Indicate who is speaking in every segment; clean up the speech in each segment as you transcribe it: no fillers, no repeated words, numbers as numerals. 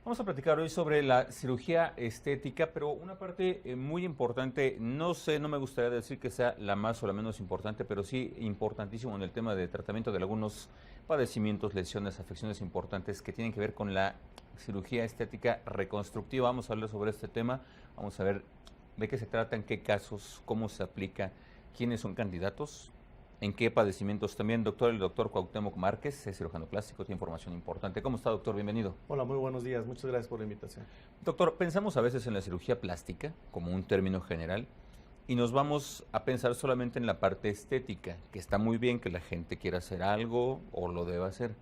Speaker 1: Vamos a platicar hoy sobre la cirugía estética, pero una parte muy importante, no sé, no me gustaría decir que sea la más o la menos importante, pero sí importantísimo en el tema de tratamiento de algunos padecimientos, lesiones, afecciones importantes que tienen que ver con la cirugía estética reconstructiva. Vamos a hablar sobre este tema, vamos a ver de qué se trata, en qué casos, cómo se aplica, quiénes son candidatos. ¿En qué padecimientos también? El doctor Cuauhtémoc Márquez, es cirujano plástico, tiene información importante. ¿Cómo está, doctor? Bienvenido.
Speaker 2: Hola, muy buenos días. Muchas gracias por la invitación.
Speaker 1: Doctor, pensamos a veces en la cirugía plástica como un término general y nos vamos a pensar solamente en la parte estética, que está muy bien que la gente quiera hacer algo o lo deba hacer,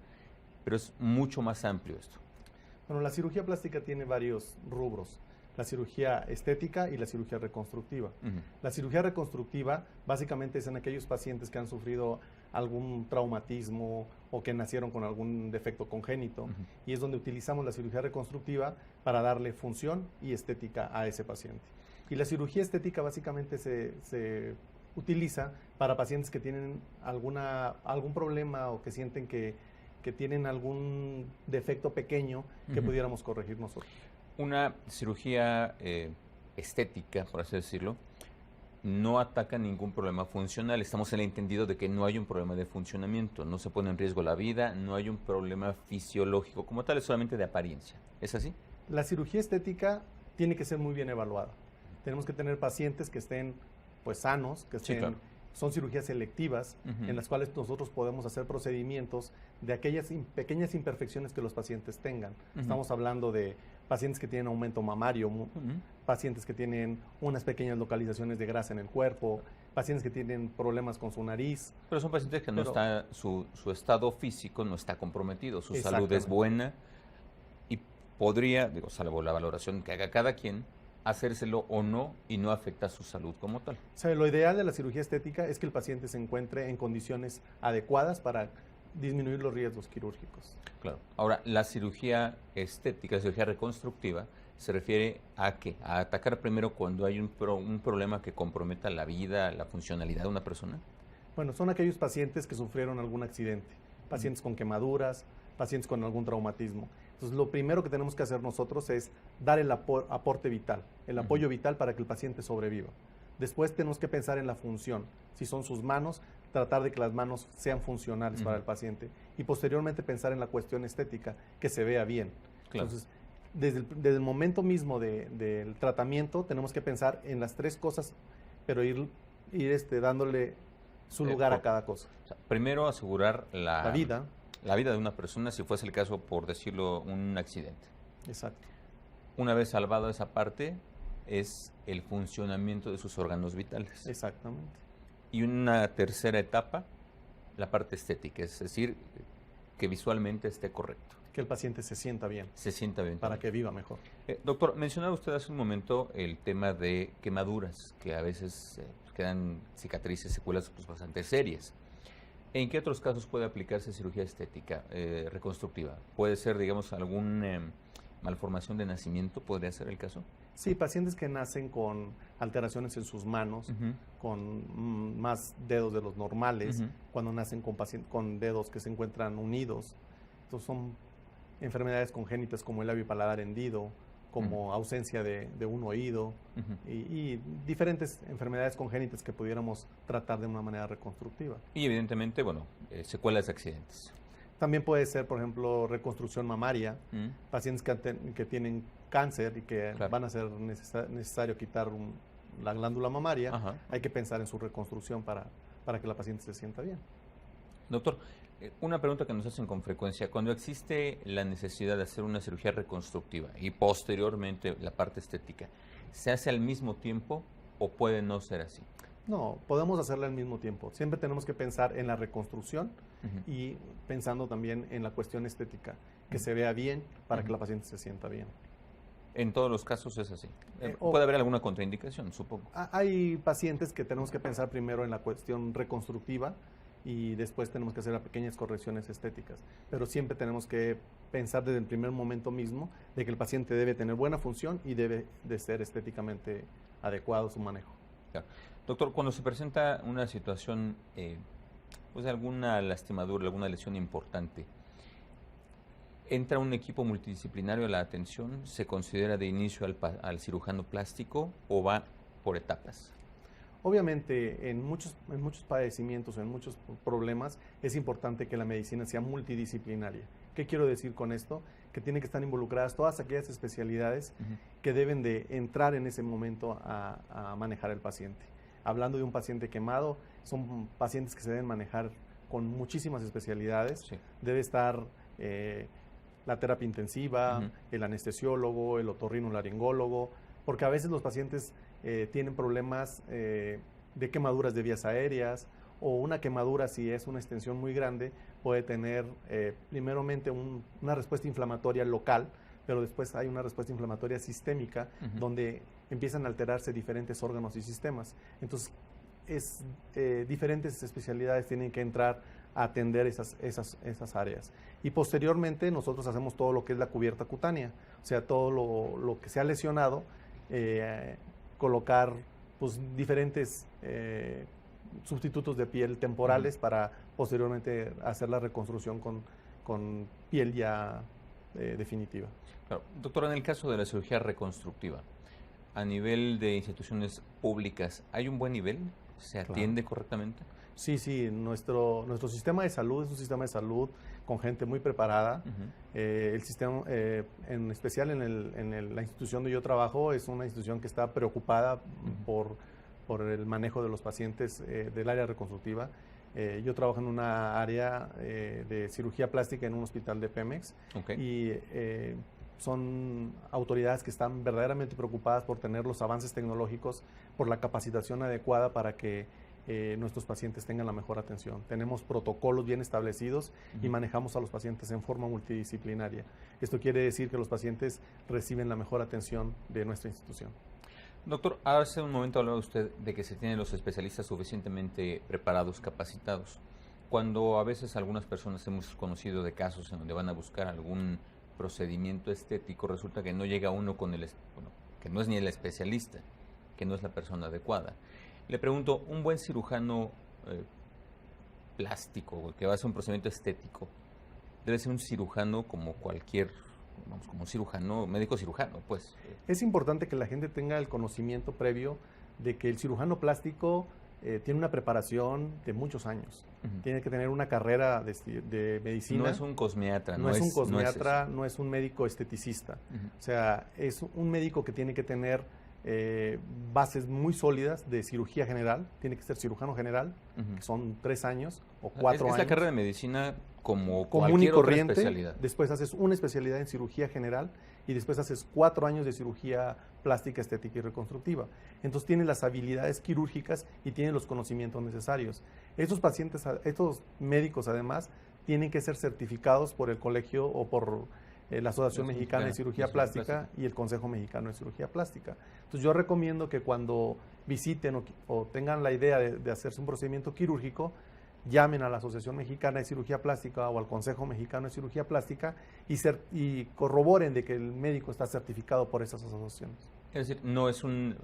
Speaker 1: pero es mucho más amplio esto.
Speaker 2: Bueno, la cirugía plástica tiene varios rubros. La cirugía estética y la cirugía reconstructiva. La cirugía reconstructiva básicamente es en aquellos pacientes que han sufrido algún traumatismo o que nacieron con algún defecto congénito, y es donde utilizamos la cirugía reconstructiva para darle función y estética a ese paciente. Y la cirugía estética básicamente se utiliza para pacientes que tienen algún problema o que sienten que tienen algún defecto pequeño que pudiéramos corregir nosotros.
Speaker 1: Una cirugía estética, por así decirlo, no ataca ningún problema funcional. Estamos en el entendido de que no hay un problema de funcionamiento, no se pone en riesgo la vida, no hay un problema fisiológico como tal, es solamente de apariencia. ¿Es así?
Speaker 2: La cirugía estética tiene que ser muy bien evaluada. Tenemos que tener pacientes que estén pues sanos, que estén,
Speaker 1: sí, claro.
Speaker 2: Son cirugías selectivas en las cuales nosotros podemos hacer procedimientos de aquellas pequeñas imperfecciones que los pacientes tengan. Estamos hablando de pacientes que tienen aumento mamario, pacientes que tienen unas pequeñas localizaciones de grasa en el cuerpo, pacientes que tienen problemas con su nariz.
Speaker 1: Pero son pacientes que no está, su estado físico no está comprometido, su salud es buena y podría, digo, salvo la valoración que haga cada quien, hacérselo o no y no afecta su salud como tal.
Speaker 2: O sea, lo ideal de la cirugía estética es que el paciente se encuentre en condiciones adecuadas para disminuir los riesgos quirúrgicos.
Speaker 1: Claro. Ahora, la cirugía estética, la cirugía reconstructiva, se refiere a ¿qué? A atacar primero cuando hay un problema que comprometa la vida, la funcionalidad de una persona.
Speaker 2: Bueno, son aquellos pacientes que sufrieron algún accidente, pacientes con quemaduras, pacientes con algún traumatismo. Entonces, lo primero que tenemos que hacer nosotros es dar el aporte vital, el apoyo vital para que el paciente sobreviva. Después tenemos que pensar en la función. Si son sus manos, tratar de que las manos sean funcionales para el paciente. Y posteriormente pensar en la cuestión estética, que se vea bien.
Speaker 1: Claro.
Speaker 2: Entonces, desde el momento mismo del tratamiento, tenemos que pensar en las tres cosas, pero ir dándole su lugar a cada cosa.
Speaker 1: O sea, primero asegurar la
Speaker 2: vida
Speaker 1: de una persona, si fuese el caso, por decirlo, un accidente.
Speaker 2: Exacto.
Speaker 1: Una vez salvado esa parte, es el funcionamiento de sus órganos vitales.
Speaker 2: Exactamente.
Speaker 1: Y una tercera etapa, la parte estética, es decir, que visualmente esté correcto.
Speaker 2: Que el paciente se sienta bien.
Speaker 1: Se sienta bien.
Speaker 2: Para que viva mejor.
Speaker 1: Doctor, mencionaba usted hace un momento el tema de quemaduras, que a veces quedan cicatrices, secuelas pues, bastante serias. ¿En qué otros casos puede aplicarse cirugía estética reconstructiva? ¿Puede ser, digamos, alguna malformación de nacimiento? ¿Podría ser el caso?
Speaker 2: Sí, pacientes que nacen con alteraciones en sus manos, con más dedos de los normales, cuando nacen con dedos que se encuentran unidos. Entonces son enfermedades congénitas como el labio paladar hendido, como ausencia de un oído y diferentes enfermedades congénitas que pudiéramos tratar de una manera reconstructiva.
Speaker 1: Y evidentemente, bueno, secuelas de accidentes.
Speaker 2: También puede ser, por ejemplo, reconstrucción mamaria, pacientes que tienen cáncer y que van a ser necesario quitar la glándula mamaria. Hay que pensar en su reconstrucción para que la paciente se sienta bien.
Speaker 1: Doctor, una pregunta que nos hacen con frecuencia, cuando existe la necesidad de hacer una cirugía reconstructiva y posteriormente la parte estética, ¿se hace al mismo tiempo o puede no ser así?
Speaker 2: No, podemos hacerla al mismo tiempo. Siempre tenemos que pensar en la reconstrucción y pensando también en la cuestión estética, que se vea bien para que la paciente se sienta bien.
Speaker 1: En todos los casos es así. Puede haber alguna contraindicación, supongo.
Speaker 2: Hay pacientes que tenemos que pensar primero en la cuestión reconstructiva y después tenemos que hacer pequeñas correcciones estéticas. Pero siempre tenemos que pensar desde el primer momento mismo de que el paciente debe tener buena función y debe de ser estéticamente adecuado su manejo.
Speaker 1: Claro. Doctor, cuando se presenta una situación, pues alguna lastimadura, alguna lesión importante, ¿Entra un equipo multidisciplinario a la atención? ¿Se considera de inicio al cirujano plástico o va por etapas?
Speaker 2: Obviamente, en muchos padecimientos, en muchos problemas, es importante que la medicina sea multidisciplinaria. ¿Qué quiero decir con esto? Que tienen que estar involucradas todas aquellas especialidades que deben de entrar en ese momento a manejar el paciente. Hablando de un paciente quemado, son pacientes que se deben manejar con muchísimas especialidades.
Speaker 1: Sí.
Speaker 2: Debe estar la terapia intensiva, el anestesiólogo, el otorrinolaringólogo, porque a veces los pacientes tienen problemas de quemaduras de vías aéreas, o una quemadura, si es una extensión muy grande, puede tener primeramente una respuesta inflamatoria local, pero después hay una respuesta inflamatoria sistémica, donde empiezan a alterarse diferentes órganos y sistemas. Entonces, diferentes especialidades tienen que entrar a atender esas áreas. Y posteriormente nosotros hacemos todo lo que es la cubierta cutánea, o sea, todo lo que se ha lesionado, colocar pues, diferentes sustitutos de piel temporales para posteriormente hacer la reconstrucción con piel ya definitiva.
Speaker 1: Claro. Doctor, en el caso de la cirugía reconstructiva, a nivel de instituciones públicas, ¿hay un buen nivel? ¿Se atiende correctamente?
Speaker 2: Sí, nuestro sistema de salud es un sistema de salud con gente muy preparada. El sistema, en especial en la institución donde yo trabajo, es una institución que está preocupada por el manejo de los pacientes del área reconstructiva. Yo trabajo en una área de cirugía plástica en un hospital de Pemex. Y son autoridades que están verdaderamente preocupadas por tener los avances tecnológicos, por la capacitación adecuada para que nuestros pacientes tengan la mejor atención. Tenemos protocolos bien establecidos y manejamos a los pacientes en forma multidisciplinaria. Esto quiere decir que los pacientes reciben la mejor atención de nuestra institución.
Speaker 1: Doctor, hace un momento hablaba usted de que se tienen los especialistas suficientemente preparados, capacitados. Cuando a veces algunas personas hemos conocido de casos en donde van a buscar algún procedimiento estético, resulta que no llega uno con que no es ni el especialista, que no es la persona adecuada. Le pregunto, ¿un buen cirujano plástico que va a hacer un procedimiento estético debe ser un cirujano como cualquier, como un cirujano, médico cirujano, pues?
Speaker 2: Es importante que la gente tenga el conocimiento previo de que el cirujano plástico tiene una preparación de muchos años. Tiene que tener una carrera de medicina.
Speaker 1: No es un cosmiatra.
Speaker 2: No es un cosmiatra, no es un médico esteticista. O sea, es un médico que tiene que tener bases muy sólidas de cirugía general. Tiene que ser cirujano general, que son 3 años o 4 años.
Speaker 1: Es la carrera de medicina como
Speaker 2: común
Speaker 1: cualquier
Speaker 2: y corriente.
Speaker 1: otra especialidad.
Speaker 2: Después haces una especialidad en cirugía general y después haces 4 años de cirugía plástica, estética y reconstructiva. Entonces tiene las habilidades quirúrgicas y tiene los conocimientos necesarios. Estos pacientes, estos médicos además, tienen que ser certificados por el colegio o por la Asociación Mexicana de Cirugía Plástica y el Consejo Mexicano de Cirugía Plástica. Entonces yo recomiendo que cuando visiten o tengan la idea de hacerse un procedimiento quirúrgico, llamen a la Asociación Mexicana de Cirugía Plástica o al Consejo Mexicano de Cirugía Plástica y corroboren de que el médico está certificado por esas asociaciones.
Speaker 1: Es decir, no es un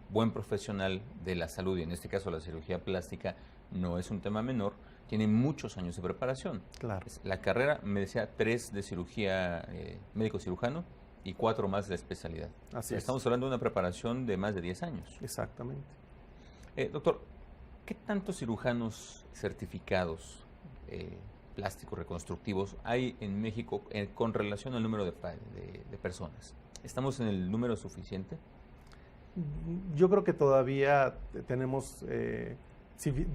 Speaker 1: buen profesional de la salud, y en este caso la cirugía plástica no es un tema menor, tiene muchos años de preparación.
Speaker 2: Claro.
Speaker 1: La carrera, me decía, 3 de cirugía médico cirujano y 4 más de especialidad.
Speaker 2: Así es.
Speaker 1: Estamos hablando de una preparación de más de 10 años.
Speaker 2: Exactamente.
Speaker 1: Doctor, ¿qué tantos cirujanos certificados plásticos reconstructivos hay en México con relación al número de personas? ¿Estamos en el número suficiente?
Speaker 2: Yo creo que todavía tenemos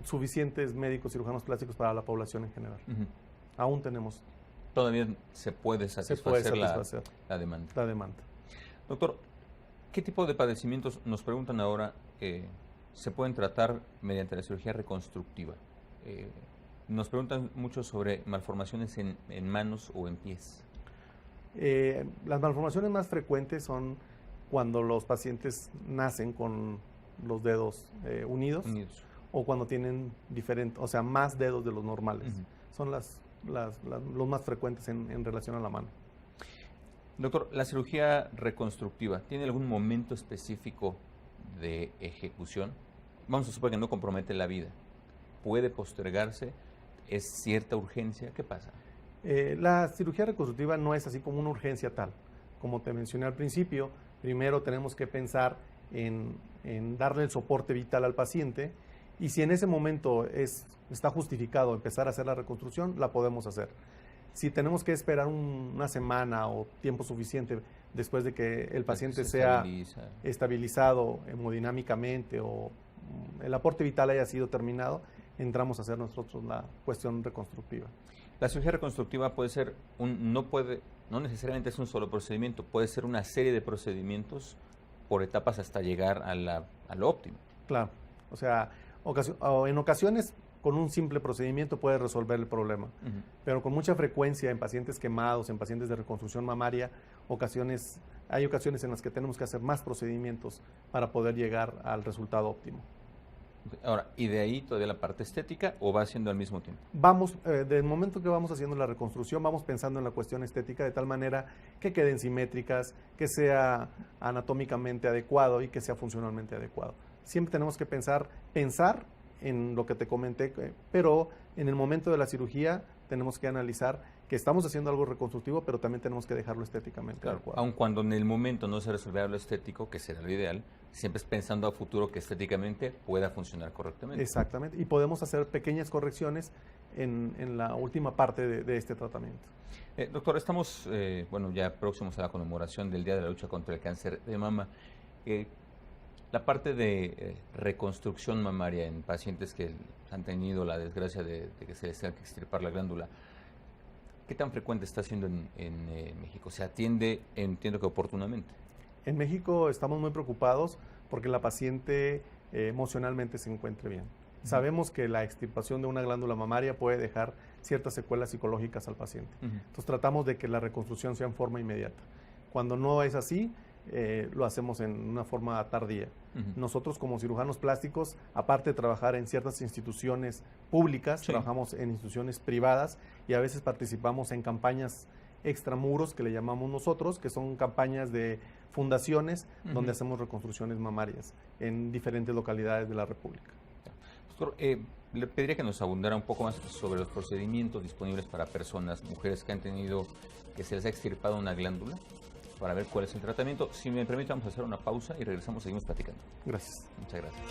Speaker 2: suficientes médicos cirujanos plásticos para la población en general. Aún tenemos.
Speaker 1: Todavía se puede satisfacer, la demanda.
Speaker 2: La demanda.
Speaker 1: Doctor, ¿qué tipo de padecimientos, nos preguntan ahora, se pueden tratar mediante la cirugía reconstructiva? Nos preguntan mucho sobre malformaciones en manos o en pies.
Speaker 2: Las malformaciones más frecuentes son cuando los pacientes nacen con los dedos unidos o cuando tienen más dedos de los normales. Son los más frecuentes en relación a la mano.
Speaker 1: Doctor, ¿la cirugía reconstructiva tiene algún momento específico de ejecución? Vamos a suponer que no compromete la vida. ¿Puede postergarse? ¿Es cierta urgencia? ¿Qué pasa?
Speaker 2: La cirugía reconstructiva no es así como una urgencia tal. Como te mencioné al principio, primero tenemos que pensar en darle el soporte vital al paciente y si en ese momento está justificado empezar a hacer la reconstrucción, la podemos hacer. Si tenemos que esperar una semana o tiempo suficiente después de que el paciente sea estabilizado hemodinámicamente o el aporte vital haya sido terminado, entramos a hacer nosotros la cuestión reconstructiva.
Speaker 1: La cirugía reconstructiva puede ser, no necesariamente es un solo procedimiento, puede ser una serie de procedimientos por etapas hasta llegar a lo óptimo.
Speaker 2: Claro, o sea, en ocasiones con un simple procedimiento puede resolver el problema, pero con mucha frecuencia en pacientes quemados, en pacientes de reconstrucción mamaria, hay ocasiones en las que tenemos que hacer más procedimientos para poder llegar al resultado óptimo.
Speaker 1: Ahora, ¿y de ahí todavía la parte estética o va haciendo al mismo tiempo?
Speaker 2: Vamos, del momento que vamos haciendo la reconstrucción, vamos pensando en la cuestión estética de tal manera que queden simétricas, que sea anatómicamente adecuado y que sea funcionalmente adecuado. Siempre tenemos que pensar en lo que te comenté, pero en el momento de la cirugía tenemos que analizar que estamos haciendo algo reconstructivo, pero también tenemos que dejarlo estéticamente adecuado.
Speaker 1: Aun cuando en el momento no se resolviera lo estético, que será lo ideal, siempre es pensando a futuro que estéticamente pueda funcionar correctamente.
Speaker 2: Exactamente, y podemos hacer pequeñas correcciones en la última parte de este tratamiento.
Speaker 1: Doctor, estamos ya próximos a la conmemoración del Día de la Lucha contra el Cáncer de Mama. La parte de reconstrucción mamaria en pacientes que han tenido la desgracia de que se les tenga que extirpar la glándula, ¿qué tan frecuente está siendo en México? ¿Se atiende, entiendo que oportunamente?
Speaker 2: En México estamos muy preocupados porque la paciente emocionalmente se encuentre bien. Sabemos que la extirpación de una glándula mamaria puede dejar ciertas secuelas psicológicas al paciente. Entonces tratamos de que la reconstrucción sea en forma inmediata. Cuando no es así, lo hacemos en una forma tardía. Nosotros como cirujanos plásticos, aparte de trabajar en ciertas instituciones públicas, trabajamos en instituciones privadas y a veces participamos en campañas extramuros que le llamamos nosotros, que son campañas de fundaciones donde hacemos reconstrucciones mamarias en diferentes localidades de la República.
Speaker 1: Doctor, le pediría que nos abundara un poco más sobre los procedimientos disponibles para personas, mujeres que han tenido, que se les ha extirpado una glándula, para ver cuál es el tratamiento. Si me permite, vamos a hacer una pausa y regresamos, seguimos platicando.
Speaker 2: Gracias.
Speaker 1: Muchas gracias.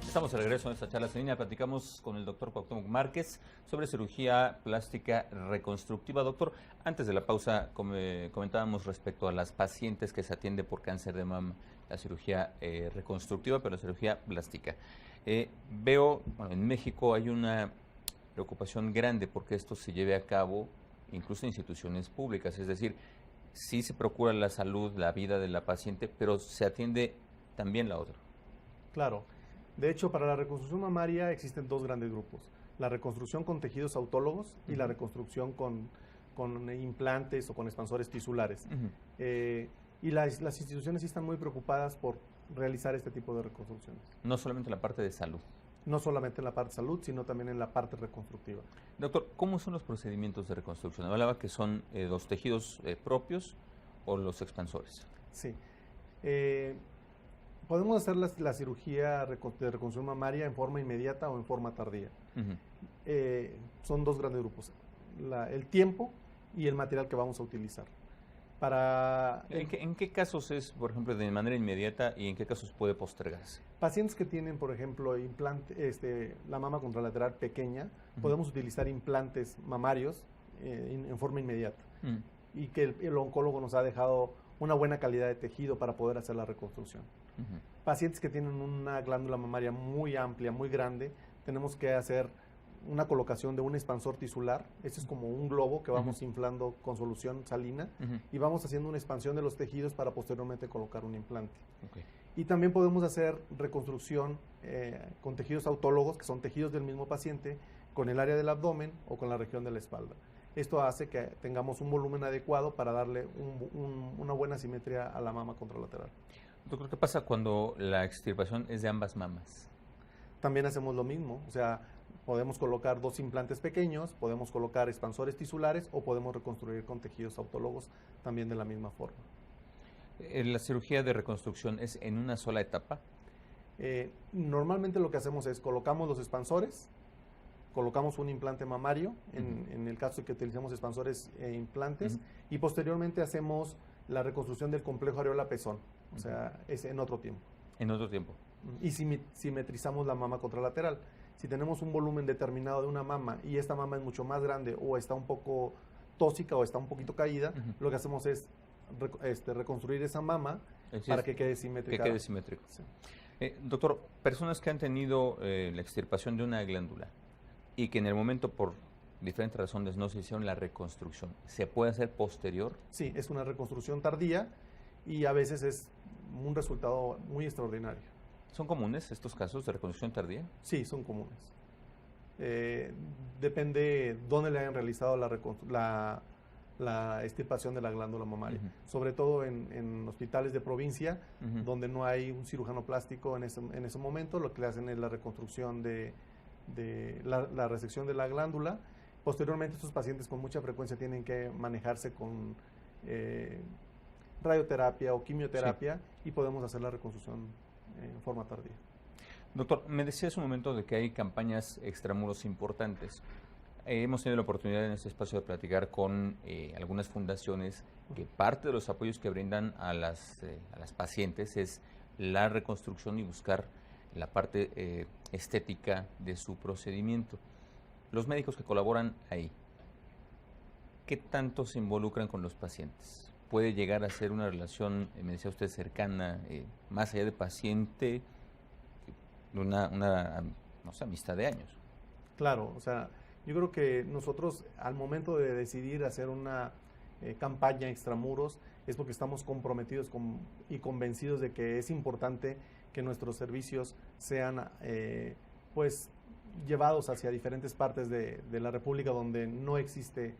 Speaker 1: Estamos de regreso en esta charla en línea. Platicamos con el doctor Cuauhtémoc Márquez sobre cirugía plástica reconstructiva. Doctor, antes de la pausa comentábamos respecto a las pacientes que se atiende por cáncer de mama, la cirugía reconstructiva, pero la cirugía plástica. Veo, en México hay una preocupación grande porque esto se lleve a cabo incluso en instituciones públicas, es decir, sí se procura la salud, la vida de la paciente, pero se atiende también la otra.
Speaker 2: Claro. De hecho, para la reconstrucción mamaria existen dos grandes grupos. La reconstrucción con tejidos autólogos y la reconstrucción con implantes o con expansores tisulares. Y las instituciones sí están muy preocupadas por realizar este tipo de reconstrucciones.
Speaker 1: No solamente la parte de salud.
Speaker 2: No solamente en la parte de salud, sino también en la parte reconstructiva.
Speaker 1: Doctor, ¿cómo son los procedimientos de reconstrucción? Hablaba que son los tejidos propios o los expansores.
Speaker 2: Sí. Podemos hacer la cirugía de reconstrucción mamaria en forma inmediata o en forma tardía. Son dos grandes grupos, el tiempo y el material que vamos a utilizar.
Speaker 1: ¿En qué casos es, por ejemplo, de manera inmediata y en qué casos puede postergarse?
Speaker 2: Pacientes que tienen, por ejemplo, la mama contralateral pequeña, podemos utilizar implantes mamarios en forma inmediata. Y que el oncólogo nos ha dejado una buena calidad de tejido para poder hacer la reconstrucción. Pacientes que tienen una glándula mamaria muy amplia, muy grande, tenemos que hacer una colocación de un expansor tisular. Este es como un globo que vamos inflando con solución salina y vamos haciendo una expansión de los tejidos para posteriormente colocar un implante. Y también podemos hacer reconstrucción con tejidos autólogos, que son tejidos del mismo paciente, con el área del abdomen o con la región de la espalda. Esto hace que tengamos un volumen adecuado para darle una buena simetría a la mama contralateral.
Speaker 1: Doctor, ¿qué pasa cuando la extirpación es de ambas mamas?
Speaker 2: También hacemos lo mismo, o sea, Podemos colocar 2 implantes pequeños, podemos colocar expansores tisulares o podemos reconstruir con tejidos autólogos también de la misma forma.
Speaker 1: ¿La cirugía de reconstrucción es en una sola etapa?
Speaker 2: Normalmente lo que hacemos es colocamos los expansores, colocamos un implante mamario, en el caso de que utilicemos expansores e implantes, y posteriormente hacemos la reconstrucción del complejo areola-pezón, o sea, es en otro tiempo.
Speaker 1: En otro tiempo.
Speaker 2: Y simetrizamos la mama contralateral. Si tenemos un volumen determinado de una mama y esta mama es mucho más grande o está un poco tóxica o está un poquito caída, lo que hacemos es reconstruir esa mama para que quede simétrica.
Speaker 1: Que quede simétrico.
Speaker 2: Sí.
Speaker 1: Doctor, personas que han tenido la extirpación de una glándula y que en el momento por diferentes razones no se hicieron la reconstrucción, ¿se puede hacer posterior?
Speaker 2: Sí, es una reconstrucción tardía y a veces es un resultado muy extraordinario.
Speaker 1: ¿Son comunes estos casos de reconstrucción tardía?
Speaker 2: Sí, son comunes. Depende dónde le hayan realizado la extirpación de la glándula mamaria. Sobre todo en hospitales de provincia, donde no hay un cirujano plástico en ese momento, lo que le hacen es la reconstrucción de la resección de la glándula. Posteriormente, estos pacientes con mucha frecuencia tienen que manejarse con radioterapia o quimioterapia y podemos hacer la reconstrucción en forma tardía.
Speaker 1: Doctor, me decía hace un momento de que hay campañas extramuros importantes. Hemos tenido la oportunidad en este espacio de platicar con algunas fundaciones que parte de los apoyos que brindan a las pacientes es la reconstrucción y buscar la parte estética de su procedimiento. Los médicos que colaboran ahí, ¿qué tanto se involucran con los pacientes? ¿Puede llegar a ser una relación, me decía usted, cercana, más allá de paciente, una no sé, amistad de años?
Speaker 2: Claro, o sea, yo creo que nosotros al momento de decidir hacer una campaña extramuros es porque estamos comprometidos y convencidos de que es importante que nuestros servicios sean pues llevados hacia diferentes partes de la República donde no existe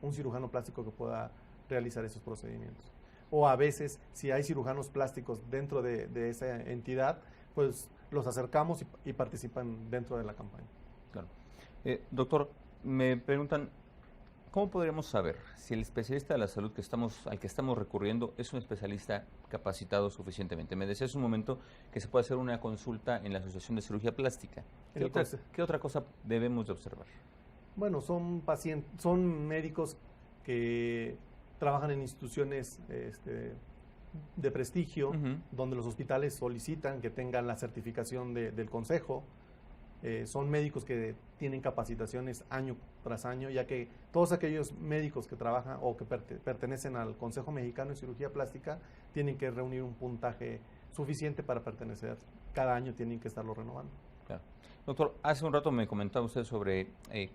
Speaker 2: un cirujano plástico que pueda realizar esos procedimientos. O a veces, si hay cirujanos plásticos dentro de esa entidad, pues los acercamos y participan dentro de la campaña.
Speaker 1: Claro. Doctor, me preguntan, ¿cómo podríamos saber si el especialista de la salud al que estamos recurriendo es un especialista capacitado suficientemente? Me decía hace un momento que se puede hacer una consulta en la Asociación de Cirugía Plástica. ¿Qué otra cosa debemos de observar?
Speaker 2: Bueno, son médicos que trabajan en instituciones de prestigio, donde los hospitales solicitan que tengan la certificación del consejo. Son médicos que tienen capacitaciones año tras año, ya que todos aquellos médicos que trabajan o que pertenecen al Consejo Mexicano de Cirugía Plástica tienen que reunir un puntaje suficiente para pertenecer. Cada año tienen que estarlo renovando.
Speaker 1: Claro. Doctor, hace un rato me comentaba usted sobre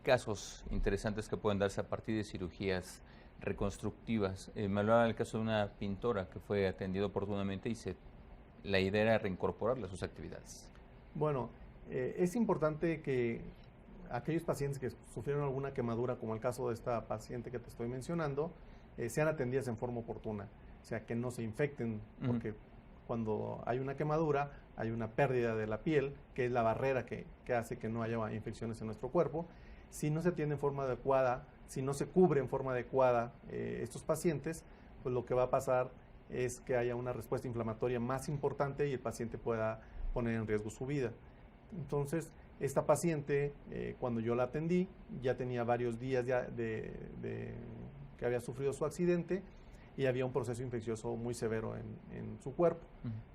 Speaker 1: casos interesantes que pueden darse a partir de cirugías reconstructivas. Me hablaba del caso de una pintora que fue atendida oportunamente y la idea era reincorporarla a sus actividades.
Speaker 2: Bueno, es importante que aquellos pacientes que sufrieron alguna quemadura, como el caso de esta paciente que te estoy mencionando, sean atendidas en forma oportuna, o sea, que no se infecten, porque cuando hay una quemadura hay una pérdida de la piel, que es la barrera que hace que no haya infecciones en nuestro cuerpo. Si no se atiende en forma adecuada, si no se cubre en forma adecuada estos pacientes, pues lo que va a pasar es que haya una respuesta inflamatoria más importante y el paciente pueda poner en riesgo su vida. Entonces, esta paciente, cuando yo la atendí, ya tenía varios días ya que había sufrido su accidente y había un proceso infeccioso muy severo en su cuerpo.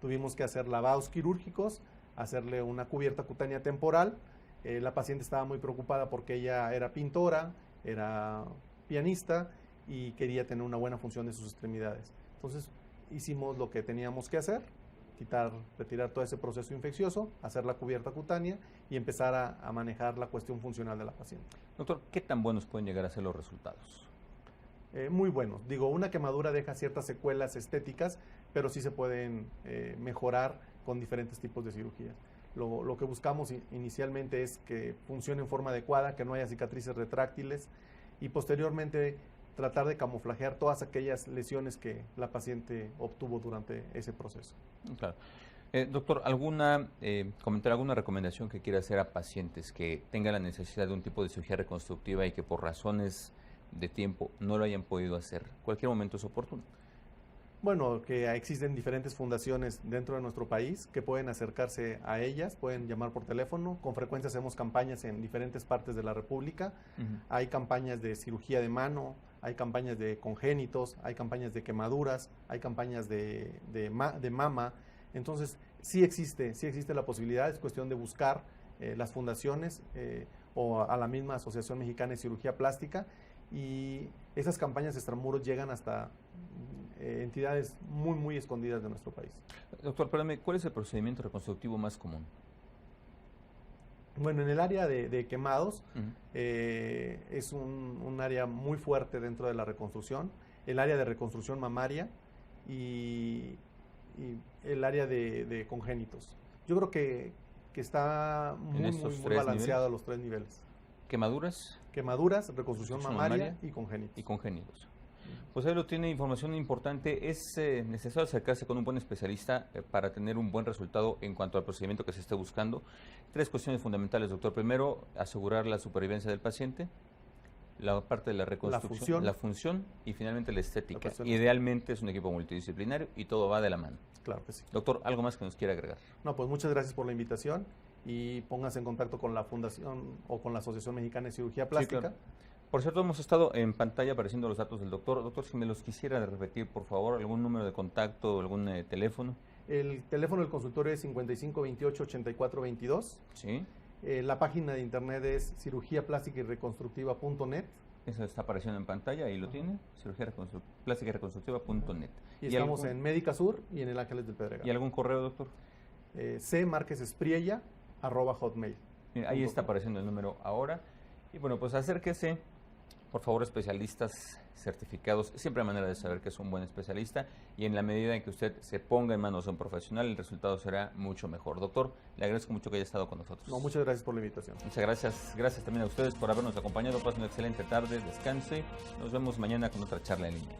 Speaker 2: Tuvimos que hacer lavados quirúrgicos, hacerle una cubierta cutánea temporal. La paciente estaba muy preocupada porque ella era pintora, era pianista y quería tener una buena función de sus extremidades. Entonces, hicimos lo que teníamos que hacer, retirar todo ese proceso infeccioso, hacer la cubierta cutánea y empezar a manejar la cuestión funcional de la paciente.
Speaker 1: Doctor, ¿qué tan buenos pueden llegar a ser los resultados?
Speaker 2: Muy buenos. Digo, una quemadura deja ciertas secuelas estéticas, pero sí se pueden mejorar con diferentes tipos de cirugías. Lo que buscamos inicialmente es que funcione en forma adecuada, que no haya cicatrices retráctiles y posteriormente tratar de camuflajear todas aquellas lesiones que la paciente obtuvo durante ese proceso.
Speaker 1: Claro. Doctor, comentar alguna recomendación que quiera hacer a pacientes que tengan la necesidad de un tipo de cirugía reconstructiva y que por razones de tiempo no lo hayan podido hacer? Cualquier momento es oportuno.
Speaker 2: Bueno, que existen diferentes fundaciones dentro de nuestro país que pueden acercarse a ellas, pueden llamar por teléfono. Con frecuencia hacemos campañas en diferentes partes de la República. Hay campañas de cirugía de mano, hay campañas de congénitos, hay campañas de quemaduras, hay campañas de mama. Entonces, sí existe la posibilidad, es cuestión de buscar las fundaciones o a la misma Asociación Mexicana de Cirugía Plástica, y esas campañas extramuros llegan hasta entidades muy escondidas de nuestro país.
Speaker 1: Doctor, perdóname, ¿cuál es el procedimiento reconstructivo más común?
Speaker 2: Bueno, en el área de quemados es un área muy fuerte dentro de la reconstrucción, el área de reconstrucción mamaria y el área de congénitos. Yo creo que está muy balanceado a los 3 niveles.
Speaker 1: ¿Quemaduras?
Speaker 2: Quemaduras, reconstrucción mamaria y congénitos. Pues ahí lo tiene, información importante. Es necesario acercarse con un buen especialista para tener un buen resultado en cuanto al procedimiento que se esté buscando. 3 cuestiones fundamentales, doctor. Primero, asegurar la supervivencia del paciente, la parte de la reconstrucción, la función y finalmente la estética. Idealmente es un equipo multidisciplinario y todo va de la mano. Claro que sí.
Speaker 1: Doctor, ¿algo más que nos quiera agregar?
Speaker 2: No, pues muchas gracias por la invitación y póngase en contacto con la Fundación o con la Asociación Mexicana de Cirugía Plástica.
Speaker 1: Sí, claro. Por cierto, hemos estado en pantalla apareciendo los datos del doctor. Doctor, si me los quisiera repetir, por favor, algún número de contacto, algún teléfono.
Speaker 2: El teléfono del consultorio es 5528-8422.
Speaker 1: Sí.
Speaker 2: La página de internet es cirugiaplástica-y-reconstructiva.net.
Speaker 1: Eso está apareciendo en pantalla, ahí lo tiene, cirugiaplástica-y-reconstructiva.net.
Speaker 2: Y estamos en Médica Sur y en el Ángeles del Pedregal.
Speaker 1: ¿Y algún correo, doctor?
Speaker 2: cmarquesespriella@hotmail.
Speaker 1: Ahí está apareciendo el número ahora. Y bueno, pues acérquese, por favor, especialistas certificados. Siempre hay manera de saber que es un buen especialista y en la medida en que usted se ponga en manos de un profesional, el resultado será mucho mejor. Doctor, le agradezco mucho que haya estado con nosotros.
Speaker 2: No, muchas gracias por la invitación.
Speaker 1: Muchas gracias. Gracias también a ustedes por habernos acompañado. Pasen una excelente tarde, descanse. Nos vemos mañana con otra charla en línea.